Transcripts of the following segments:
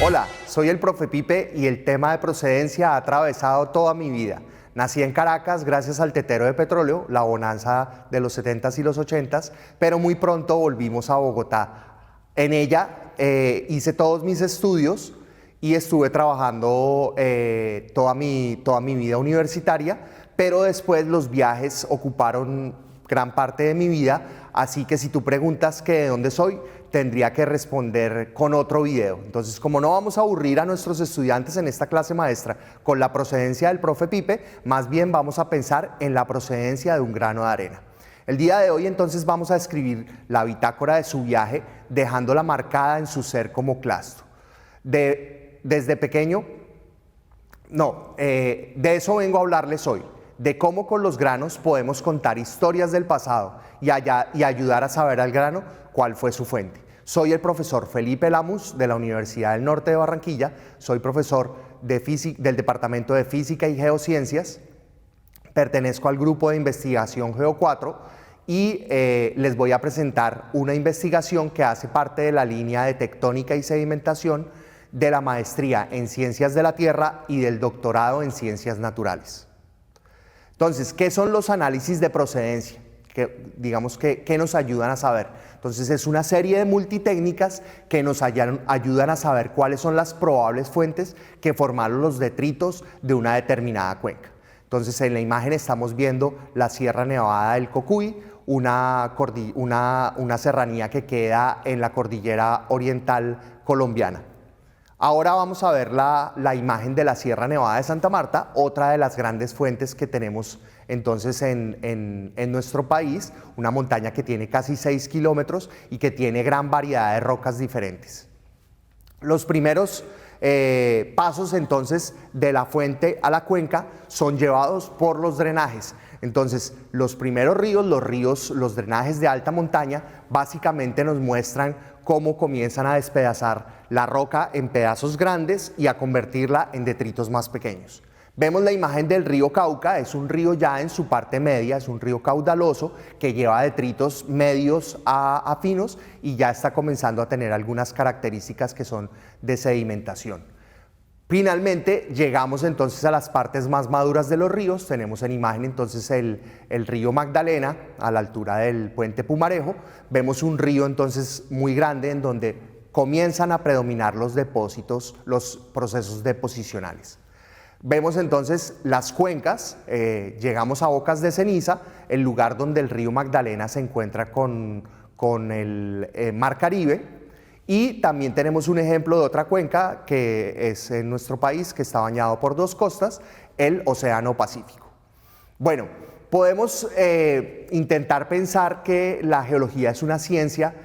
Hola, soy el profe Pipe y el tema de procedencia ha atravesado toda mi vida. Nací en Caracas gracias al tetero de petróleo, la bonanza de los 70s y los 80s, pero muy pronto volvimos a Bogotá. En ella hice todos mis estudios y estuve trabajando toda mi vida universitaria, pero después los viajes ocuparon gran parte de mi vida, así que si tú preguntas que de dónde soy, tendría que responder con otro video. Entonces, como no vamos a aburrir a nuestros estudiantes en esta clase maestra con la procedencia del profe Pipe, más bien vamos a pensar en la procedencia de un grano de arena. El día de hoy entonces vamos a escribir la bitácora de su viaje, dejándola marcada en su ser como claustro. Desde pequeño, de eso vengo a hablarles hoy, de cómo con los granos podemos contar historias del pasado y ayudar a saber al grano cuál fue su fuente. Soy el profesor Felipe Lamus de la Universidad del Norte de Barranquilla, soy profesor del Departamento de Física y Geociencias, pertenezco al grupo de investigación Geo4 y les voy a presentar una investigación que hace parte de la línea de tectónica y sedimentación de la maestría en Ciencias de la Tierra y del doctorado en Ciencias Naturales. Entonces, ¿qué son los análisis de procedencia? ¿Qué nos ayudan a saber? Entonces, es una serie de multitécnicas que nos ayudan a saber cuáles son las probables fuentes que formaron los detritos de una determinada cuenca. Entonces, en la imagen estamos viendo la Sierra Nevada del Cocuy, una serranía que queda en la cordillera oriental colombiana. Ahora vamos a ver la imagen de la Sierra Nevada de Santa Marta, otra de las grandes fuentes que tenemos entonces en nuestro país, una montaña que tiene casi 6 kilómetros y que tiene gran variedad de rocas diferentes. Los primeros pasos entonces de la fuente a la cuenca son llevados por los drenajes. Entonces, los primeros ríos, los drenajes de alta montaña, básicamente nos muestran cómo comienzan a despedazar la roca en pedazos grandes y a convertirla en detritos más pequeños. Vemos la imagen del río Cauca, es un río ya en su parte media, es un río caudaloso que lleva detritos medios a finos y ya está comenzando a tener algunas características que son de sedimentación. Finalmente llegamos entonces a las partes más maduras de los ríos. Tenemos en imagen entonces el río Magdalena a la altura del puente Pumarejo. Vemos un río entonces muy grande en donde comienzan a predominar los depósitos, los procesos deposicionales. Vemos entonces las cuencas, llegamos a Bocas de Ceniza, el lugar donde el río Magdalena se encuentra con el Mar Caribe. Y también tenemos un ejemplo de otra cuenca que es en nuestro país, que está bañado por dos costas, el Océano Pacífico. Bueno, podemos intentar pensar que la geología es una ciencia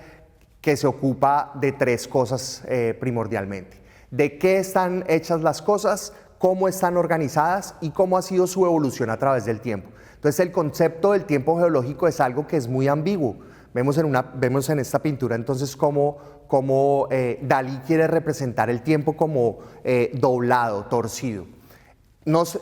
que se ocupa de tres cosas primordialmente. De qué están hechas las cosas, cómo están organizadas y cómo ha sido su evolución a través del tiempo. Entonces, el concepto del tiempo geológico es algo que es muy ambiguo. Vemos en esta pintura entonces cómo Dalí quiere representar el tiempo como doblado, torcido.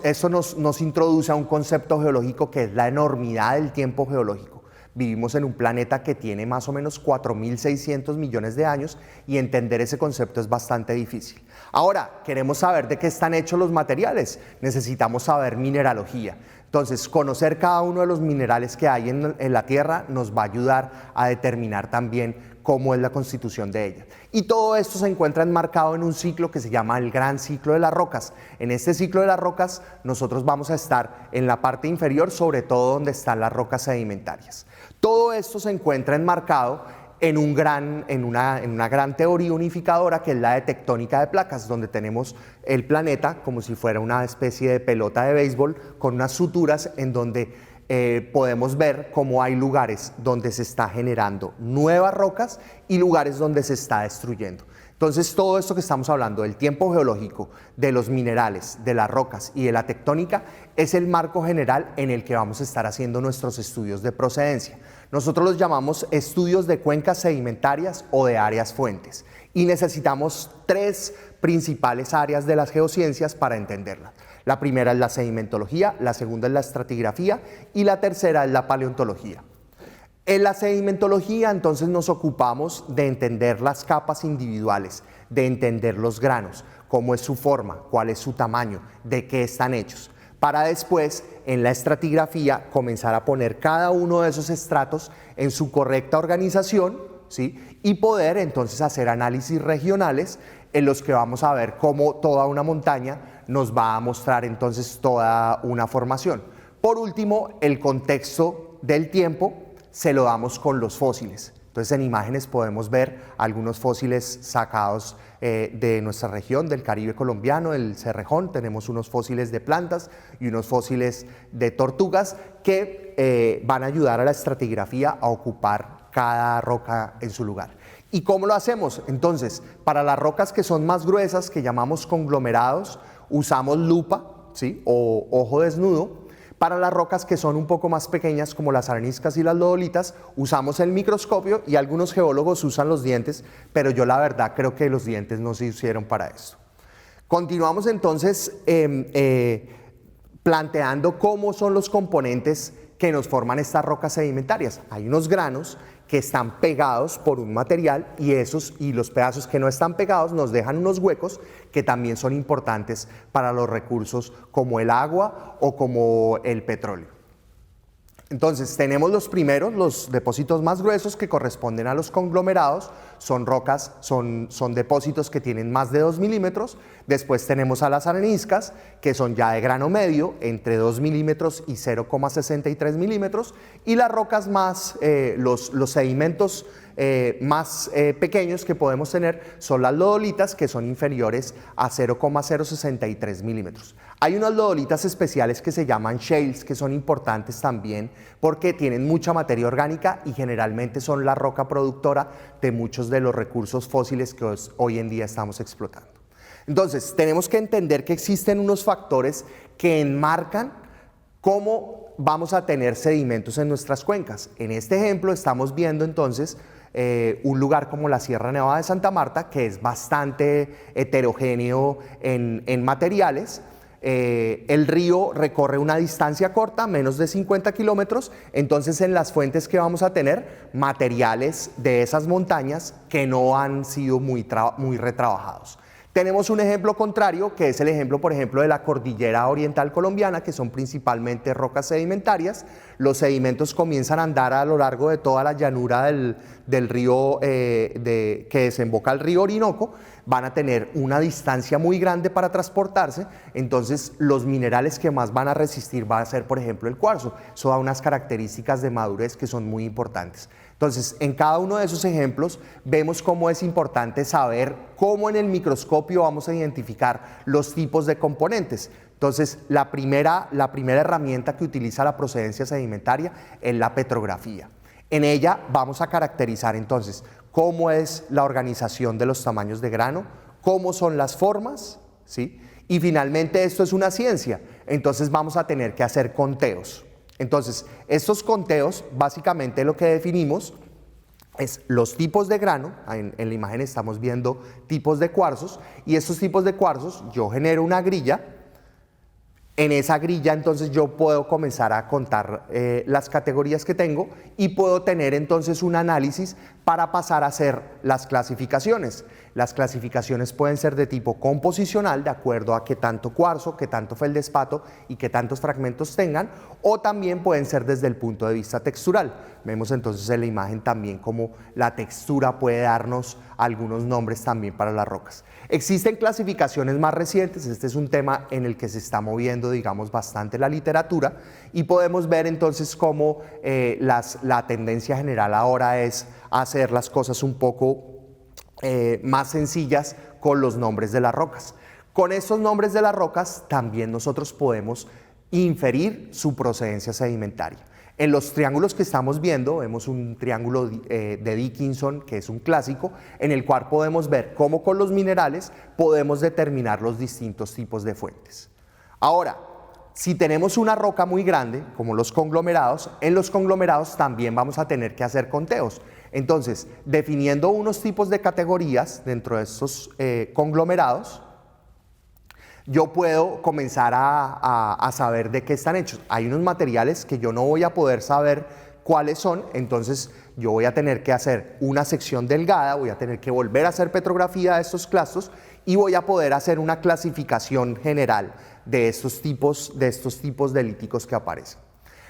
Eso nos introduce a un concepto geológico que es la enormidad del tiempo geológico. Vivimos en un planeta que tiene más o menos 4.600 millones de años y entender ese concepto es bastante difícil. Ahora, queremos saber de qué están hechos los materiales. Necesitamos saber mineralogía. Entonces, conocer cada uno de los minerales que hay en la Tierra nos va a ayudar a determinar también cómo es la constitución de ella. Y todo esto se encuentra enmarcado en un ciclo que se llama el Gran Ciclo de las Rocas. En este ciclo de las rocas nosotros vamos a estar en la parte inferior, sobre todo donde están las rocas sedimentarias. Todo esto se encuentra enmarcado en una gran teoría unificadora que es la de tectónica de placas, donde tenemos el planeta como si fuera una especie de pelota de béisbol con unas suturas en donde podemos ver cómo hay lugares donde se está generando nuevas rocas y lugares donde se está destruyendo. Entonces, todo esto que estamos hablando del tiempo geológico, de los minerales, de las rocas y de la tectónica, es el marco general en el que vamos a estar haciendo nuestros estudios de procedencia. Nosotros los llamamos estudios de cuencas sedimentarias o de áreas fuentes y necesitamos tres principales áreas de las geociencias para entenderlas. La primera es la sedimentología, la segunda es la estratigrafía y la tercera es la paleontología. En la sedimentología, entonces, nos ocupamos de entender las capas individuales, de entender los granos, cómo es su forma, cuál es su tamaño, de qué están hechos, para después, en la estratigrafía, comenzar a poner cada uno de esos estratos en su correcta organización, ¿sí? Y poder entonces hacer análisis regionales en los que vamos a ver cómo toda una montaña nos va a mostrar entonces toda una formación. Por último, el contexto del tiempo se lo damos con los fósiles. Entonces, en imágenes podemos ver algunos fósiles sacados de nuestra región, del Caribe colombiano, del Cerrejón. Tenemos unos fósiles de plantas y unos fósiles de tortugas que van a ayudar a la estratigrafía a ocupar cada roca en su lugar. ¿Y cómo lo hacemos? Entonces, para las rocas que son más gruesas, que llamamos conglomerados, usamos lupa, ¿sí? O ojo desnudo. Para las rocas que son un poco más pequeñas, como las areniscas y las lodolitas, usamos el microscopio y algunos geólogos usan los dientes, pero yo la verdad creo que los dientes no se hicieron para esto. Continuamos entonces planteando cómo son los componentes que nos forman estas rocas sedimentarias. Hay unos granos que están pegados por un material y los pedazos que no están pegados nos dejan unos huecos que también son importantes para los recursos como el agua o como el petróleo. Entonces tenemos los primeros, los depósitos más gruesos que corresponden a los conglomerados, son rocas, son depósitos que tienen más de 2 milímetros. Después tenemos a las areniscas, que son ya de grano medio, entre 2 milímetros y 0,63 milímetros, y las rocas más, los sedimentos más pequeños que podemos tener son las lodolitas, que son inferiores a 0,063 milímetros. Hay unas lodolitas especiales que se llaman shales, que son importantes también porque tienen mucha materia orgánica y generalmente son la roca productora de muchos de los recursos fósiles que hoy en día estamos explotando. Entonces, tenemos que entender que existen unos factores que enmarcan cómo vamos a tener sedimentos en nuestras cuencas. En este ejemplo estamos viendo entonces un lugar como la Sierra Nevada de Santa Marta, que es bastante heterogéneo en materiales. El río recorre una distancia corta, menos de 50 kilómetros, entonces en las fuentes que vamos a tener materiales de esas montañas que no han sido muy retrabajados. Tenemos un ejemplo contrario, que es el ejemplo, por ejemplo, de la cordillera oriental colombiana, que son principalmente rocas sedimentarias. Los sedimentos comienzan a andar a lo largo de toda la llanura del río que desemboca al río Orinoco, van a tener una distancia muy grande para transportarse, entonces los minerales que más van a resistir va a ser, por ejemplo, el cuarzo. Eso da unas características de madurez que son muy importantes. Entonces, en cada uno de esos ejemplos vemos cómo es importante saber cómo en el microscopio vamos a identificar los tipos de componentes. Entonces, la primera herramienta que utiliza la procedencia sedimentaria es la petrografía. En ella vamos a caracterizar entonces cómo es la organización de los tamaños de grano, cómo son las formas, ¿sí? Y finalmente esto es una ciencia, entonces vamos a tener que hacer conteos. Entonces, estos conteos, básicamente lo que definimos es los tipos de grano. En la imagen estamos viendo tipos de cuarzos, y estos tipos de cuarzos, yo genero una grilla. En esa grilla entonces yo puedo comenzar a contar las categorías que tengo y puedo tener entonces un análisis para pasar a hacer las clasificaciones. Las clasificaciones pueden ser de tipo composicional, de acuerdo a qué tanto cuarzo, qué tanto feldespato y qué tantos fragmentos tengan, o también pueden ser desde el punto de vista textural. Vemos entonces en la imagen también cómo la textura puede darnos algunos nombres también para las rocas. Existen clasificaciones más recientes, este es un tema en el que se está moviendo, digamos, bastante la literatura, y podemos ver entonces cómo la tendencia general ahora es hacer las cosas un poco más sencillas con los nombres de las rocas. Con estos nombres de las rocas también nosotros podemos inferir su procedencia sedimentaria. En los triángulos que estamos viendo, vemos un triángulo de Dickinson, que es un clásico, en el cual podemos ver cómo con los minerales podemos determinar los distintos tipos de fuentes. Ahora, si tenemos una roca muy grande, como los conglomerados, en los conglomerados también vamos a tener que hacer conteos. Entonces, definiendo unos tipos de categorías dentro de estos conglomerados, yo puedo comenzar a saber de qué están hechos. Hay unos materiales que yo no voy a poder saber cuáles son, entonces yo voy a tener que hacer una sección delgada, voy a tener que volver a hacer petrografía de estos clastos y voy a poder hacer una clasificación general de estos tipos de líticos que aparecen.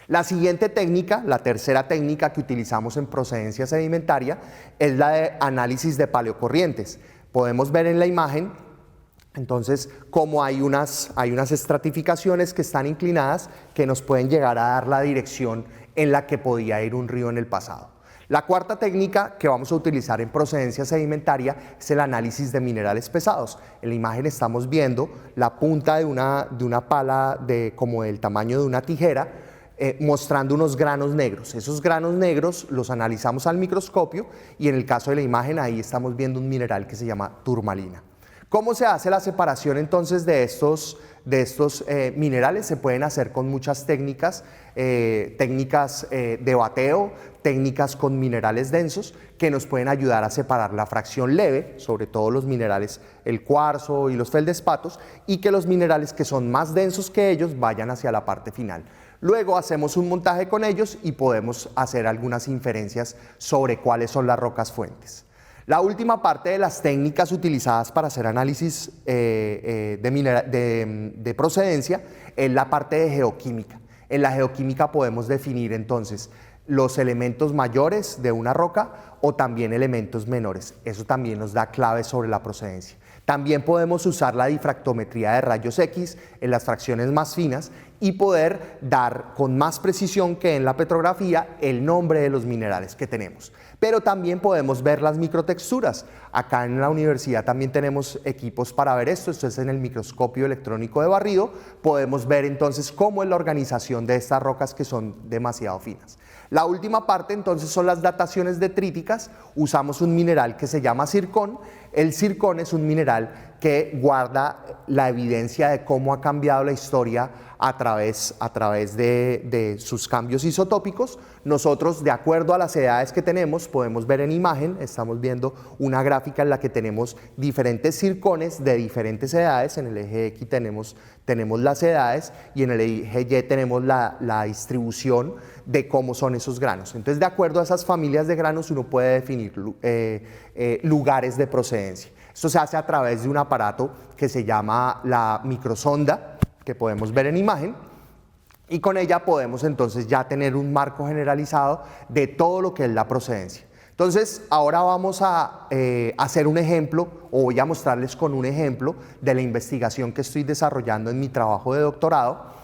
La siguiente técnica, la tercera técnica que utilizamos en procedencia sedimentaria, es la de análisis de paleocorrientes. Podemos ver en la imagen, entonces, cómo hay unas estratificaciones que están inclinadas que nos pueden llegar a dar la dirección en la que podía ir un río en el pasado. La cuarta técnica que vamos a utilizar en procedencia sedimentaria es el análisis de minerales pesados. En la imagen estamos viendo la punta de una pala como del tamaño de una tijera, mostrando unos granos negros. Esos granos negros los analizamos al microscopio y en el caso de la imagen ahí estamos viendo un mineral que se llama turmalina. ¿Cómo se hace la separación entonces de estos minerales? Se pueden hacer con muchas técnicas, de bateo, técnicas con minerales densos que nos pueden ayudar a separar la fracción leve, sobre todo los minerales, el cuarzo y los feldespatos, y que los minerales que son más densos que ellos vayan hacia la parte final. Luego hacemos un montaje con ellos y podemos hacer algunas inferencias sobre cuáles son las rocas fuentes. La última parte de las técnicas utilizadas para hacer análisis de procedencia es la parte de geoquímica. En la geoquímica podemos definir entonces los elementos mayores de una roca o también elementos menores. Eso también nos da claves sobre la procedencia. También podemos usar la difractometría de rayos X en las fracciones más finas y poder dar con más precisión que en la petrografía el nombre de los minerales que tenemos. Pero también podemos ver las microtexturas. Acá en la universidad también tenemos equipos para ver esto es en el microscopio electrónico de barrido. Podemos ver entonces cómo es la organización de estas rocas que son demasiado finas. La última parte entonces son las dataciones detríticas. Usamos un mineral que se llama zircón. El zircón es un mineral que guarda la evidencia de cómo ha cambiado la historia a través de sus cambios isotópicos. Nosotros, de acuerdo a las edades que tenemos, podemos ver en imagen, estamos viendo una gráfica en la que tenemos diferentes zircones de diferentes edades. En el eje X tenemos las edades y en el eje Y tenemos la distribución de cómo son esos granos. Entonces, de acuerdo a esas familias de granos, uno puede definir lugares de procedencia. Esto se hace a través de un aparato que se llama la microsonda, que podemos ver en imagen, y con ella podemos entonces ya tener un marco generalizado de todo lo que es la procedencia. Entonces, ahora vamos a hacer un ejemplo, o voy a mostrarles con un ejemplo de la investigación que estoy desarrollando en mi trabajo de doctorado,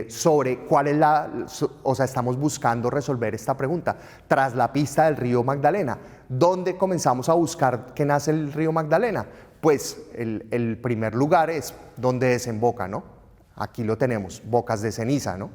sobre cuál es estamos buscando resolver esta pregunta. Tras la pista del río Magdalena, ¿dónde comenzamos a buscar que nace el río Magdalena? Pues el primer lugar es donde desemboca, ¿no? Aquí lo tenemos, Bocas de Ceniza, ¿no?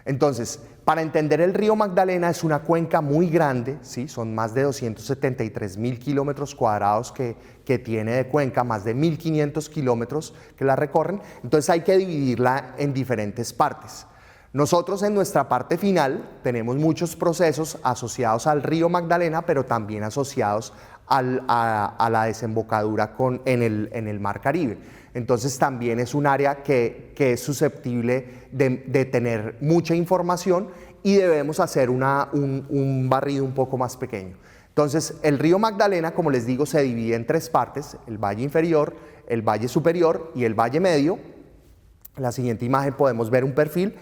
Entonces, para entender el río Magdalena es una cuenca muy grande, ¿sí? Son más de 273.000 kilómetros cuadrados que tiene de cuenca, más de 1.500 kilómetros que la recorren, entonces hay que dividirla en diferentes partes. Nosotros en nuestra parte final tenemos muchos procesos asociados al río Magdalena, pero también asociados a la desembocadura en el Mar Caribe. Entonces también es un área que es susceptible de tener mucha información y debemos hacer un barrido un poco más pequeño. Entonces el río Magdalena, como les digo, se divide en tres partes: el valle inferior, el valle superior y el valle medio. En la siguiente imagen podemos ver un perfil.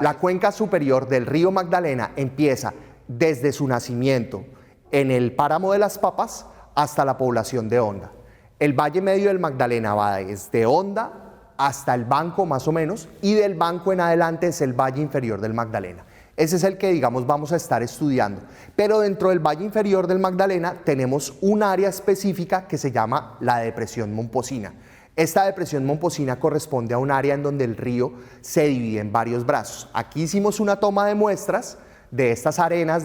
La cuenca superior del río Magdalena empieza desde su nacimiento en el páramo de Las Papas hasta la población de Honda. El valle medio del Magdalena va desde Honda hasta el Banco más o menos, y del Banco en adelante es el valle inferior del Magdalena. Ese es el que, digamos, vamos a estar estudiando. Pero dentro del valle inferior del Magdalena tenemos un área específica que se llama la depresión Momposina. Esta depresión Momposina corresponde a un área en donde el río se divide en varios brazos. Aquí hicimos una toma de muestras de estas arenas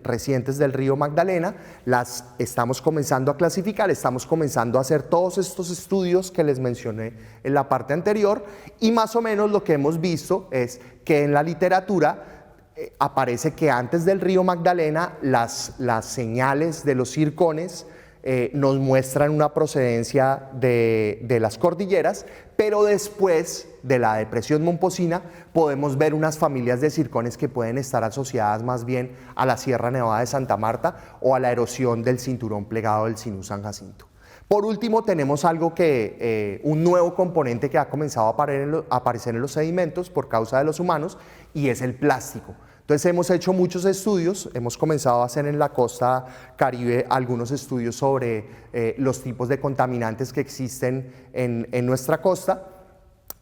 recientes del río Magdalena, las estamos comenzando a clasificar, estamos comenzando a hacer todos estos estudios que les mencioné en la parte anterior, y más o menos lo que hemos visto es que en la literatura aparece que antes del río Magdalena las señales de los zircones nos muestran una procedencia de las cordilleras, pero después de la depresión momposina podemos ver unas familias de zircones que pueden estar asociadas más bien a la Sierra Nevada de Santa Marta o a la erosión del cinturón plegado del Sinú San Jacinto. Por último, tenemos algo un nuevo componente que ha comenzado a aparecer en los sedimentos por causa de los humanos, y es el plástico. Entonces hemos hecho muchos estudios, hemos comenzado a hacer en la costa Caribe algunos estudios sobre los tipos de contaminantes que existen en nuestra costa.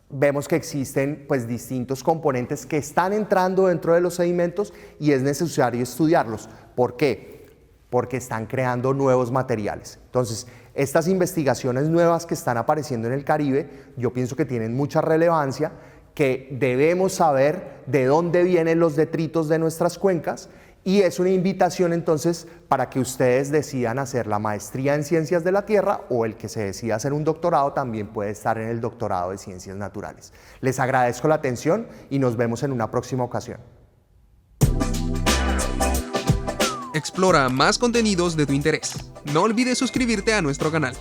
Vemos que existen pues distintos componentes que están entrando dentro de los sedimentos y es necesario estudiarlos. ¿Por qué? Porque están creando nuevos materiales. Entonces, estas investigaciones nuevas que están apareciendo en el Caribe, yo pienso que tienen mucha relevancia, que debemos saber de dónde vienen los detritos de nuestras cuencas, y es una invitación entonces para que ustedes decidan hacer la maestría en Ciencias de la Tierra, o el que se decida hacer un doctorado también puede estar en el doctorado de Ciencias Naturales. Les agradezco la atención y nos vemos en una próxima ocasión. Explora más contenidos de tu interés. No olvides suscribirte a nuestro canal.